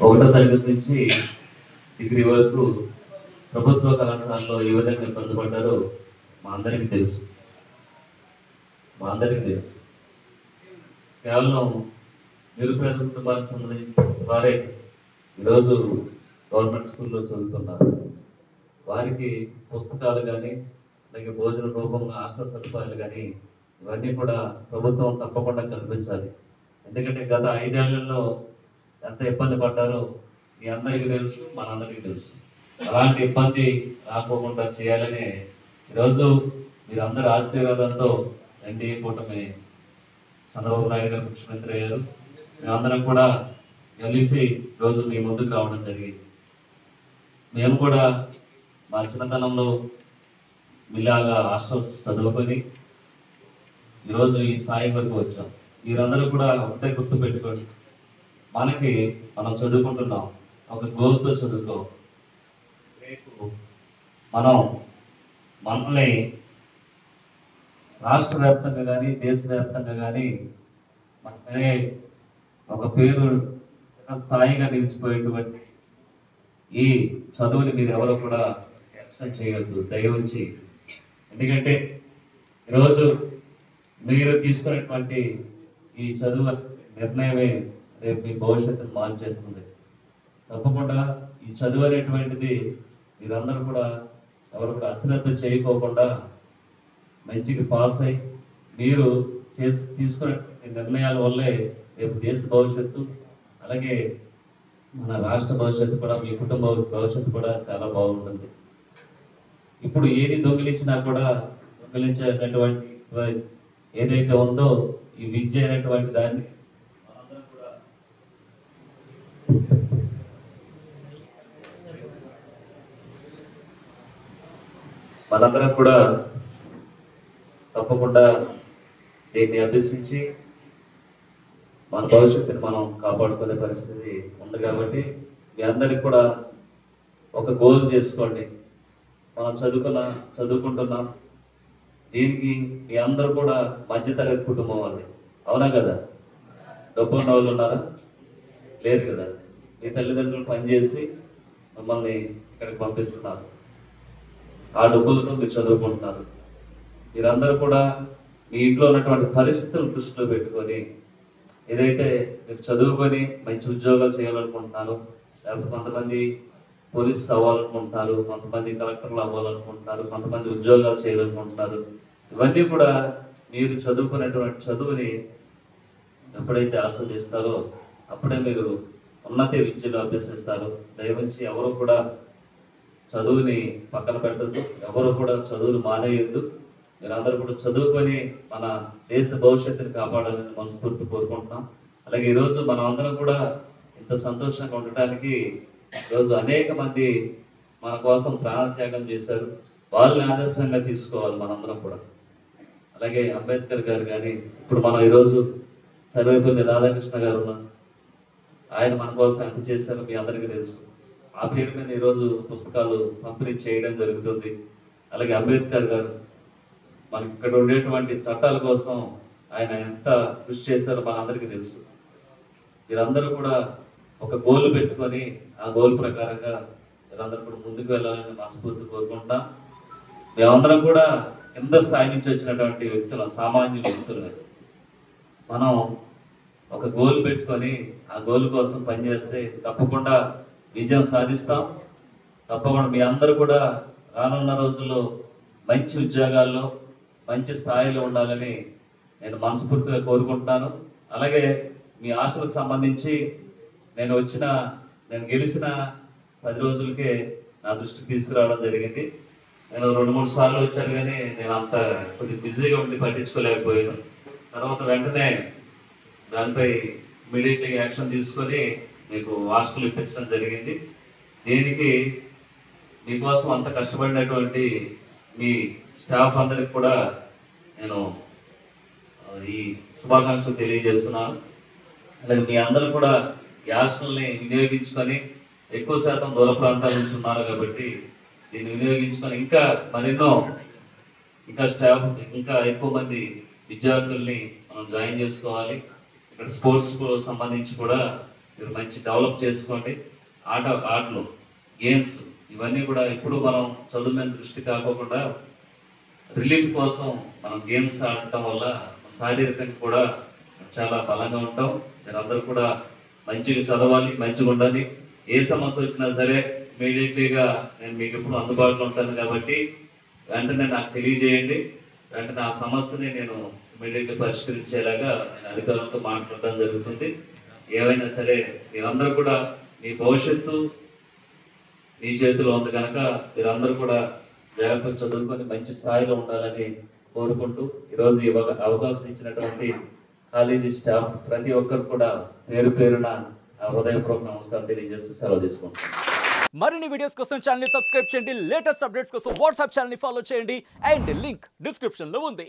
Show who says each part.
Speaker 1: ఒకటో తరగతి నుంచి డిగ్రీ వరకు ప్రభుత్వ కళాశాలలో ఏ విధంగా ఇబ్బంది పడ్డారో మా అందరికీ తెలుసు. కేవలం నిరుపేద కుటుంబానికి సంబంధించిన వారే ఈరోజు గవర్నమెంట్ స్కూల్లో చదువుతున్నారు. వారికి పుస్తకాలు కానీ అలాగే భోజన రూపంలో హాస్టల్ సదుపాయాలు కానీ ఇవన్నీ కూడా ప్రభుత్వం తప్పకుండా కల్పించాలి. ఎందుకంటే గత 5 ఏళ్లలో ఎంత ఇబ్బంది పడ్డారో మీ అందరికీ తెలుసు, మనందరికీ తెలుసు. అలాంటి ఇబ్బంది రాకోకుండా చేయాలని ఈరోజు మీరందరూ ఆశీర్వాదంతో ఎన్డీఏ కూటమి చంద్రబాబు నాయుడు గారు ముఖ్యమంత్రి అయ్యారు. మేమందరం కూడా కలిసి ఈరోజు మీ ముందుకు రావడం జరిగింది. మేము కూడా మా చిన్నతనంలో మీలాగా హాస్టల్స్ చదువుకొని ఈరోజు ఈ స్థాయి వరకు వచ్చాం. మీరందరూ కూడా ఒకటే గుర్తు పెట్టుకోండి, మనం చదువుకుంటున్నాం, ఒక గోల్తో చదువుకో. రేపు మనల్ని రాష్ట్ర వ్యాప్తంగా కానీ దేశవ్యాప్తంగా కానీ మనమే ఒక పేరు స్థాయిగా నిలిచిపోయేటువంటి ఈ చదువుని మీరు ఎవరు కూడా క్యాన్సల్ చేయొద్దు దయవుంచి. ఎందుకంటే ఈరోజు మీరు తీసుకున్నటువంటి ఈ చదువు నిర్ణయమే రేపు మీ భవిష్యత్తును మార్చేస్తుంది. తప్పకుండా ఈ చదువు అనేటువంటిది మీరందరూ కూడా ఎవరు కూడా అశ్రద్ధ చేయకోకుండా మంచిగా పాస్ అయ్యి మీరు తీసుకునే నిర్ణయాల వల్లే రేపు దేశ భవిష్యత్తు అలాగే మన రాష్ట్ర భవిష్యత్తు కూడా మీ కుటుంబ భవిష్యత్తు కూడా చాలా బాగుంటుంది. ఇప్పుడు ఏది దొంగిలించినా కూడా దొంగిలించేటటువంటి ఏదైతే ఉందో ఈ విద్య అనేటువంటి దాన్ని మనందరం కూడా తప్పకుండా దీన్ని అభ్యసించి మన భవిష్యత్తుని మనం కాపాడుకునే పరిస్థితి ఉంది. కాబట్టి మీ అందరికి కూడా ఒక గోల్ చేసుకోండి. మనం చదువుకుంటున్నాం, దీనికి మీ అందరూ కూడా మధ్యతరగతి కుటుంబం వాళ్ళే, అవునా కదా? డబ్బున్న వాళ్ళు ఉన్నారా? లేదు కదా? మీ తల్లిదండ్రులు పనిచేసి మిమ్మల్ని ఇక్కడికి పంపిస్తున్నారు, ఆ డబ్బులతో మీరు చదువుకుంటున్నారు. మీరందరూ కూడా మీ ఇంట్లో ఉన్నటువంటి పరిస్థితులు దృష్టిలో పెట్టుకొని ఏదైతే మీరు చదువుకొని మంచి ఉద్యోగాలు చేయాలనుకుంటున్నారు, లేకపోతే కొంతమంది పోలీస్ అవ్వాలనుకుంటున్నారు, కొంతమంది కలెక్టర్లు అవ్వాలనుకుంటున్నారు, కొంతమంది ఉద్యోగాలు చేయాలనుకుంటున్నారు. ఇవన్నీ కూడా మీరు చదువుకునేటువంటి చదువుని ఎప్పుడైతే ఆస్వాదిస్తారో అప్పుడే మీరు ఉన్నత విద్యను అభ్యసిస్తారు. దయవుంచి ఎవరు కూడా చదువుని పక్కన పెట్టద్దు, ఎవరు కూడా చదువును మానేయొద్దు. మీరందరూ కూడా చదువుకొని మన దేశ భవిష్యత్తుని కాపాడాలని మనస్ఫూర్తి కోరుకుంటున్నాం. అలాగే ఈరోజు మనం అందరం కూడా ఇంత సంతోషంగా ఉండటానికి ఈరోజు అనేక మంది మన కోసం ప్రాణత్యాగం చేశారు. వాళ్ళని ఆదర్శంగా తీసుకోవాలి మనందరం కూడా. అలాగే అంబేద్కర్ గారు కానీ, ఇప్పుడు మనం ఈరోజు సర్వేపల్లి రాధాకృష్ణ గారు ఉన్నారు. ఆయన మన కోసం ఎంత చేశారో మీ అందరికీ తెలుసు. ఆ పేరు మీద ఈరోజు పుస్తకాలు పంపిణీ చేయడం జరుగుతుంది. అలాగే అంబేద్కర్ గారు మనకి ఇక్కడ ఉండేటువంటి చట్టాల కోసం ఆయన ఎంత కృషి చేశారో మనందరికీ తెలుసు. మీరందరూ కూడా ఒక గోల్ పెట్టుకొని ఆ గోల్ ప్రకారంగా మీరందరూ కూడా ముందుకు వెళ్ళాలని మనస్ఫూర్తి కోరుకుంటున్నాం. మేమందరం కూడా కింద స్థాయి నుంచి వచ్చినటువంటి వ్యక్తులు, సామాన్య వ్యక్తులు. మనం ఒక గోల్ పెట్టుకొని ఆ గోల్ కోసం పనిచేస్తే తప్పకుండా విజయం సాధిస్తాం. తప్పకుండా మీ అందరూ కూడా రానున్న రోజుల్లో మంచి ఉద్యోగాల్లో మంచి స్థాయిలో ఉండాలని నేను మనస్ఫూర్తిగా కోరుకుంటున్నాను. అలాగే మీ హాస్టల్కి సంబంధించి నేను గెలిచిన 10 రోజులకే నా దృష్టికి తీసుకురావడం జరిగింది. నేను 2-3 సార్లు వచ్చాను, కానీ నేను అంత కొద్దిగా బిజీగా ఉండి పట్టించుకోలేకపోయాను. తర్వాత వెంటనే దానిపై ఇమీడియట్లీ యాక్షన్ తీసుకొని మీకు హాస్టల్ ఇప్పించడం జరిగింది. దీనికి మీకోసం అంత కష్టపడినటువంటి మీ స్టాఫ్ అందరికి కూడా నేను ఈ శుభాకాంక్షలు తెలియజేస్తున్నాను. అలాగే మీ అందరూ కూడా ఈ హాస్టల్ని వినియోగించుకొని, ఎక్కువ శాతం దూర ప్రాంతాల నుంచి ఉన్నారు కాబట్టి దీన్ని వినియోగించుకొని ఇంకా స్టాఫ్ ఇంకా ఎక్కువ మంది విద్యార్థుల్ని మనం జాయిన్ చేసుకోవాలి. ఇక్కడ స్పోర్ట్స్ సంబంధించి కూడా మీరు మంచి డెవలప్ చేసుకోండి. ఆటలు గేమ్స్ ఇవన్నీ కూడా ఇప్పుడు మనం చదువు మీద దృష్టి కాకోకుండా రిలీఫ్ కోసం మనం గేమ్స్ ఆడటం వల్ల శారీరకంగా కూడా చాలా బలంగా ఉంటాం. మీరందరూ కూడా మంచిగా చదవాలి, మంచిగా ఉండాలి. ఏ సమస్య వచ్చినా సరే ఇమీడియట్లీగా నేను మీకు ఎప్పుడు అందుబాటులో ఉంటాను కాబట్టి వెంటనే నాకు తెలియజేయండి. వెంటనే ఆ సమస్యని నేను ఇమీడియట్గా పరిష్కరించేలాగా నేను అధికారులతో మాట్లాడడం జరుగుతుంది. ఏవైనా సరే మీరందరూ కూడా మీ భవిష్యత్తు మీ చేతిలో ఉంది కనుక మీరందరూ కూడా జాగ్రత్తగా చదువుకొని మంచి స్థాయిలో ఉండాలని కోరుకుంటూ ఈరోజు ఈ అవకాశం ఇచ్చినటువంటి కాలేజీ స్టాఫ్ ప్రతి ఒక్కరు కూడా పేరు పేరున హృదయపూర్వక నమస్కారం తెలియజేస్తూ సెలవు తీసుకుంటాం.
Speaker 2: మరిన్ని వీడియోస్ కోసం ఛానల్ ని సబ్స్క్రైబ్ చేయండి. లేటెస్ట్ అప్డేట్స్ కోసం వాట్సాప్ ఛానల్ ని ఫాలో చేయండి. అండ్ లింక్ డిస్క్రిప్షన్ లో ఉంది.